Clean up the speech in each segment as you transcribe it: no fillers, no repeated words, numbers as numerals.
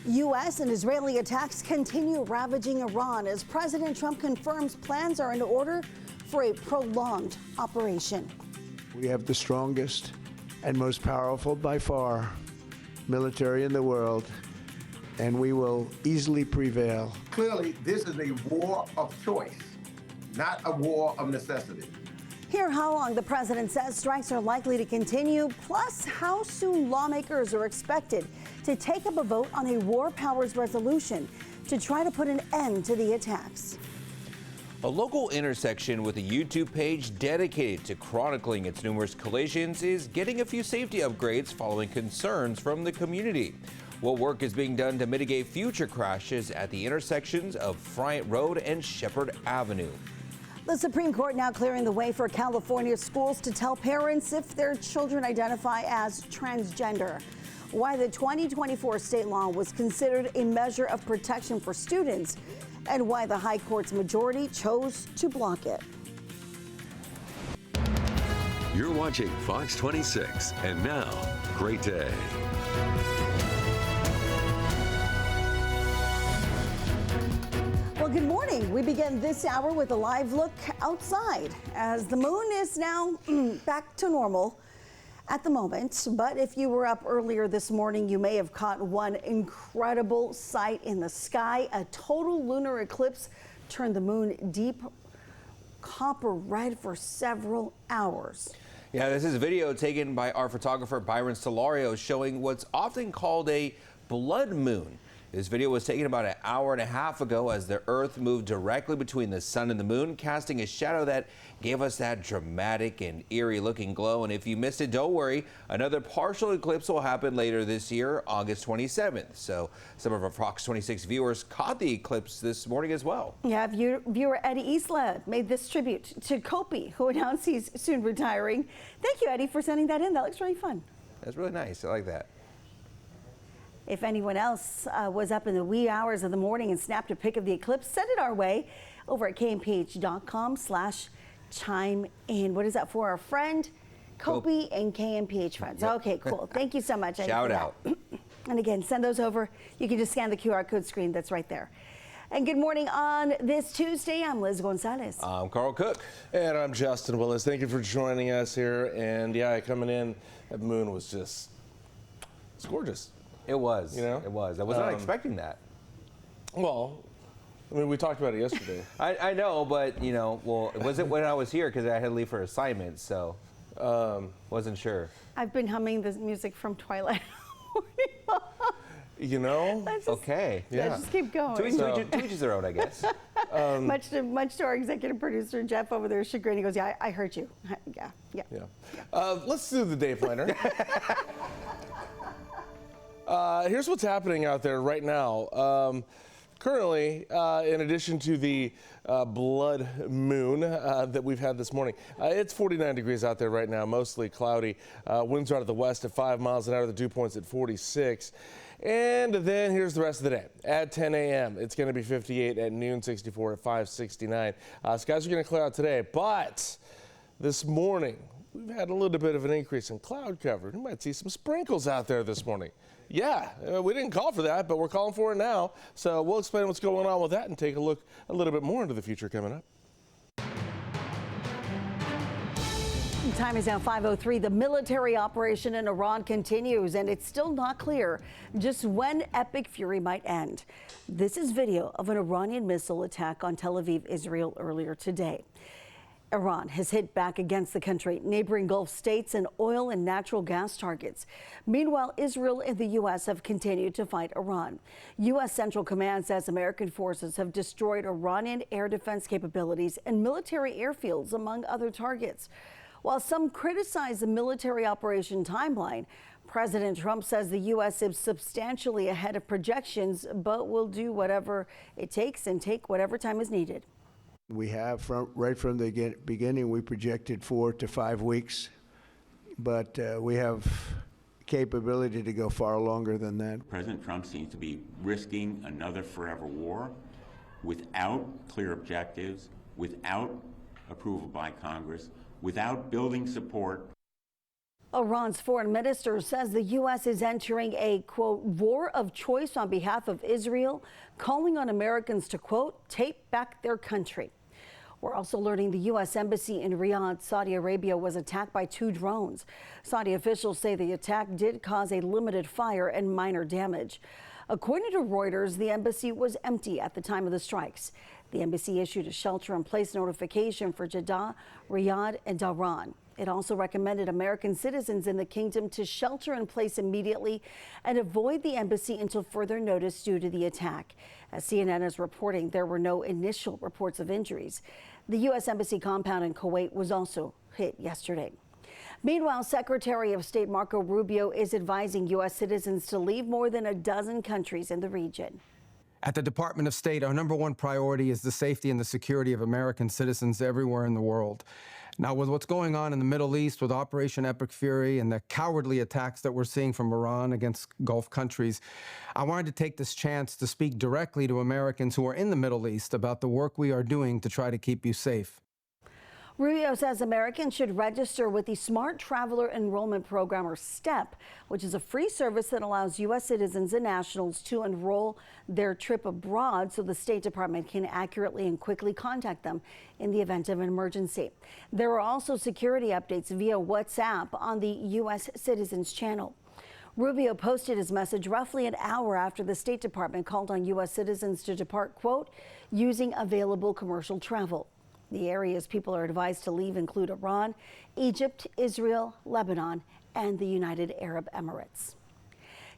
U.S. and Israeli attacks continue ravaging Iran as President Trump confirms plans are in order for a prolonged operation. We have the strongest and most powerful by far military in the world, and we will easily prevail. Clearly, this is a war of choice, not a war of necessity. Hear how long the president says strikes are likely to continue, plus how soon lawmakers are expected to take up a vote on a war powers resolution to try to put an end to the attacks. A local intersection with a YouTube page dedicated to chronicling its numerous collisions is getting a few safety upgrades following concerns from the community. What work is being done to mitigate future crashes at the intersections of Bryant Road and Shepherd Avenue? The Supreme Court now clearing the way for California schools to tell parents if their children identify as transgender. Why the 2024 state law was considered a measure of protection for students, and why the High Court's majority chose to block it. You're watching Fox 26, and now, great day. Well, good morning. We begin this hour with a live look outside as the moon is now back to normal at the moment. But if you were up earlier this morning, you may have caught one incredible sight in the sky. A total lunar eclipse turned the moon deep copper red for several hours. Yeah, this is a video taken by our photographer Byron Solorio showing what's often called a blood moon. This video was taken about an hour and a half ago as the Earth moved directly between the sun and the moon, casting a shadow that gave us that dramatic and eerie looking glow. And if you missed it, don't worry. Another partial eclipse will happen later this year, August 27th. So some of our Fox 26 viewers caught the eclipse this morning as well. Yeah, viewer Eddie Isla made this tribute to Kopi, who announced he's soon retiring. Thank you, Eddie, for sending that in. That looks really fun. That's really nice. I like that. If anyone else was up in the wee hours of the morning and snapped a pic of the eclipse, send it our way over at kmph.com/chime in. What is that for? Our friend Kopi and KMPH friends. Yep. Okay, cool. Thank you so much. Shout out. And again, send those over. You can just scan the QR code screen that's right there. And good morning on this Tuesday. I'm Liz Gonzalez. I'm Carl Cook. And I'm Justin Willis. Thank you for joining us here. And yeah, coming in, that moon was just, it's gorgeous. It was. You know? It was. I was not expecting that. Well, I mean, we talked about it yesterday. I know, but, you know, well, it wasn't when I was here because I had to leave for assignments, so wasn't sure. I've been humming the music from Twilight. You know? Okay. Yeah. Let's just keep going. To each their own, I guess. Much to our executive producer, Jeff, over there, chagrin. He goes, yeah, I heard you. Yeah. Let's do the day planner. Here's what's happening out there right now. Currently, in addition to the blood moon that we've had this morning, it's 49 degrees out there right now, mostly cloudy. Winds are out of the west at 5 miles an hour, the dew point's at 46. And then here's the rest of the day. At 10 a.m., it's going to be 58, at noon 64, at 569. Skies are going to clear out today, but this morning, we've had a little bit of an increase in cloud cover. You might see some sprinkles out there this morning. Yeah, we didn't call for that, but we're calling for it now. So we'll explain what's going on with that and take a look a little bit more into the future coming up. Time is now 5:03. The military operation in Iran continues, and it's still not clear just when epic fury might end. This is video of an Iranian missile attack on Tel Aviv, Israel earlier today. Iran has hit back against the country, neighboring Gulf states, and oil and natural gas targets. Meanwhile, Israel and the U.S. have continued to fight Iran. U.S. Central Command says American forces have destroyed Iranian air defense capabilities and military airfields, among other targets. While some criticize the military operation timeline, President Trump says the U.S. is substantially ahead of projections, but will do whatever it takes and take whatever time is needed. We have, right from the beginning, we projected 4 to 5 weeks, but we have capability to go far longer than that. President Trump seems to be risking another forever war without clear objectives, without approval by Congress, without building support. Iran's foreign minister says the U.S. is entering a, quote, war of choice on behalf of Israel, calling on Americans to, quote, take back their country. We're also learning the U.S. Embassy in Riyadh, Saudi Arabia, was attacked by 2 drones. Saudi officials say the attack did cause a limited fire and minor damage. According to Reuters, the embassy was empty at the time of the strikes. The embassy issued a shelter-in-place notification for Jeddah, Riyadh, and Dhahran. It also recommended American citizens in the kingdom to shelter in place immediately and avoid the embassy until further notice due to the attack. As CNN is reporting, there were no initial reports of injuries. The U.S. Embassy compound in Kuwait was also hit yesterday. Meanwhile, Secretary of State Marco Rubio is advising U.S. citizens to leave more than a dozen countries in the region. At the Department of State, our #1 priority is the safety and the security of American citizens everywhere in the world. Now, with what's going on in the Middle East with Operation Epic Fury and the cowardly attacks that we're seeing from Iran against Gulf countries, I wanted to take this chance to speak directly to Americans who are in the Middle East about the work we are doing to try to keep you safe. Rubio says Americans should register with the Smart Traveler Enrollment Program, or STEP, which is a free service that allows U.S. citizens and nationals to enroll their trip abroad so the State Department can accurately and quickly contact them in the event of an emergency. There are also security updates via WhatsApp on the U.S. Citizens channel. Rubio posted his message roughly an hour after the State Department called on U.S. citizens to depart, quote, using available commercial travel. The areas people are advised to leave include Iran, Egypt, Israel, Lebanon, and the United Arab Emirates.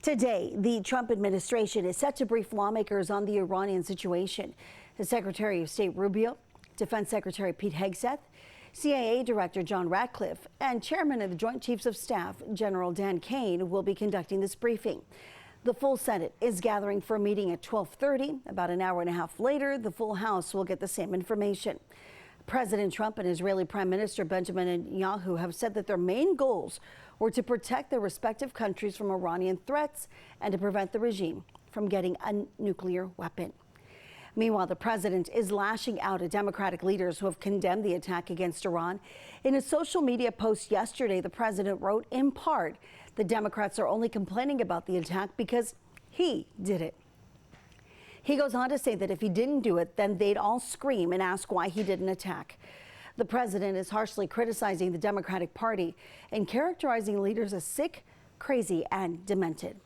Today, the Trump administration is set to brief lawmakers on the Iranian situation. The Secretary of State Rubio, Defense Secretary Pete Hegseth, CIA Director John Ratcliffe, and Chairman of the Joint Chiefs of Staff, General Dan Kane, will be conducting this briefing. The full Senate is gathering for a meeting at 12:30. About an hour and a half later, the full House will get the same information. President Trump and Israeli Prime Minister Benjamin Netanyahu have said that their main goals were to protect their respective countries from Iranian threats and to prevent the regime from getting a nuclear weapon. Meanwhile, the president is lashing out at Democratic leaders who have condemned the attack against Iran. In a social media post yesterday, the president wrote, in part, the Democrats are only complaining about the attack because he did it. He goes on to say that if he didn't do it, then they'd all scream and ask why he didn't attack. The president is harshly criticizing the Democratic Party and characterizing leaders as sick, crazy, and demented.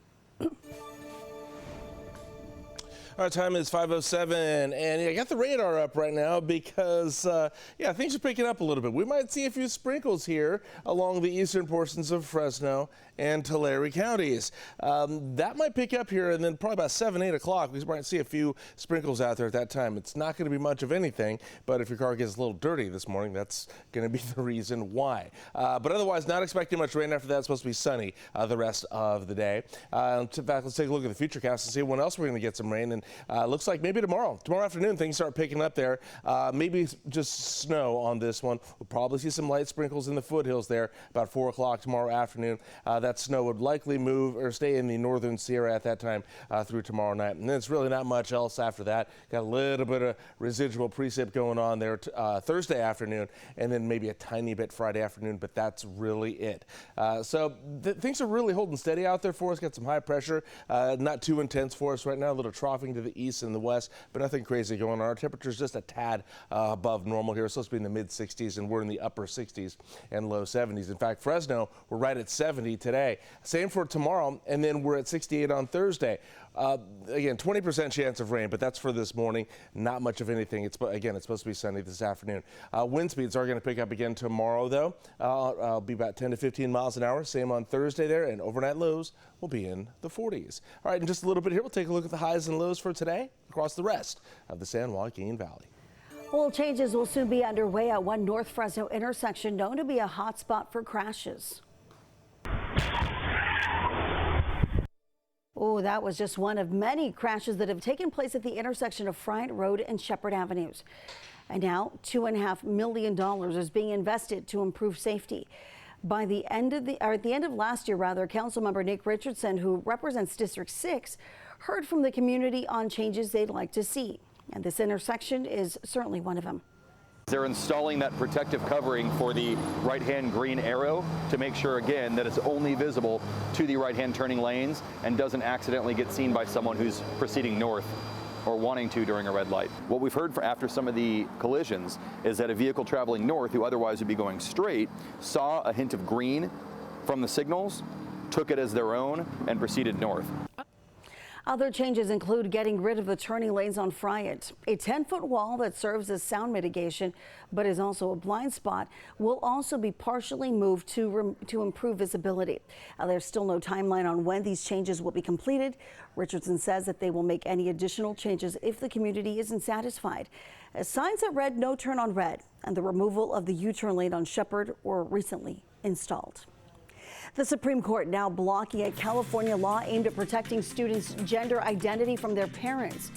Our time is 5:07, and I got the radar up right now because, things are picking up a little bit. We might see a few sprinkles here along the eastern portions of Fresno and Tulare counties. That might pick up here, and then probably about 7, 8 o'clock, we might see a few sprinkles out there at that time. It's not going to be much of anything, but if your car gets a little dirty this morning, that's going to be the reason why. But otherwise, not expecting much rain after that. It's supposed to be sunny the rest of the day. In fact, let's take a look at the futurecast and see when else we're going to get some rain. And looks like maybe tomorrow afternoon, things start picking up there. Maybe just snow on this one. We'll probably see some light sprinkles in the foothills there about 4 o'clock tomorrow afternoon. That snow would likely move or stay in the northern Sierra at that time through tomorrow night. And then it's really not much else after that. Got a little bit of residual precip going on there Thursday afternoon, and then maybe a tiny bit Friday afternoon, but that's really it. So things are really holding steady out there for us. Got some high pressure, not too intense for us right now. A little troughing to the east and the west, but nothing crazy going on. Our temperature's just a tad above normal here. It's supposed to be in the mid 60s, and we're in the upper 60s and low 70s. In fact, Fresno, we're right at 70 today. Same for tomorrow, and then we're at 68 on Thursday. Again, 20% chance of rain, but that's for this morning. Not much of anything. It's supposed to be sunny this afternoon. Wind speeds are going to pick up again tomorrow, though. I'll be about 10 to 15 miles an hour. Same on Thursday there, and overnight lows will be in the 40s. All right, in just a little bit here, we'll take a look at the highs and lows for today across the rest of the San Joaquin Valley. Well, changes will soon be underway at one North Fresno intersection known to be a hot spot for crashes. Oh, that was just one of many crashes that have taken place at the intersection of Bryant Road and Shepherd Avenues. And now $2.5 million is being invested to improve safety. At the end of last year, Councilmember Nick Richardson, who represents District 6, heard from the community on changes they'd like to see. And this intersection is certainly one of them. They're installing that protective covering for the right-hand green arrow to make sure, again, that it's only visible to the right-hand turning lanes and doesn't accidentally get seen by someone who's proceeding north or wanting to during a red light. What we've heard after some of the collisions is that a vehicle traveling north who otherwise would be going straight saw a hint of green from the signals, took it as their own, and proceeded north. Other changes include getting rid of the turning lanes on Friant. A 10-foot wall that serves as sound mitigation but is also a blind spot will also be partially moved to improve visibility. There's still no timeline on when these changes will be completed. Richardson says that they will make any additional changes if the community isn't satisfied. Signs that read "No turn on red" and the removal of the U-turn lane on Shepherd were recently installed. The Supreme Court now blocking a California law aimed at protecting students' gender identity from their parents.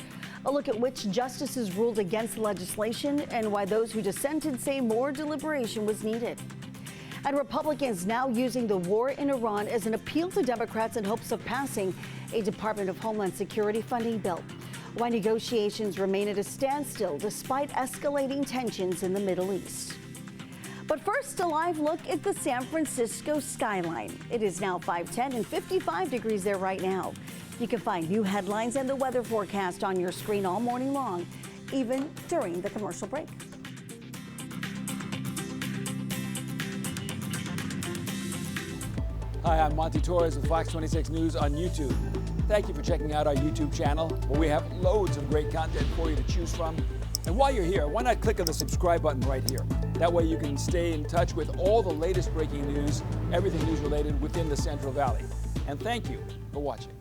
A look at which justices ruled against the legislation and why those who dissented say more deliberation was needed. And Republicans now using the war in Iran as an appeal to Democrats in hopes of passing a Department of Homeland Security funding bill. Why negotiations remain at a standstill despite escalating tensions in the Middle East. But first, a live look at the San Francisco skyline. It is now 5:10 and 55 degrees there right now. You can find new headlines and the weather forecast on your screen all morning long, even during the commercial break. Hi, I'm Monty Torres with Fox 26 News on YouTube. Thank you for checking out our YouTube channel, where we have loads of great content for you to choose from. And while you're here, why not click on the subscribe button right here? That way you can stay in touch with all the latest breaking news, everything news related within the Central Valley. And thank you for watching.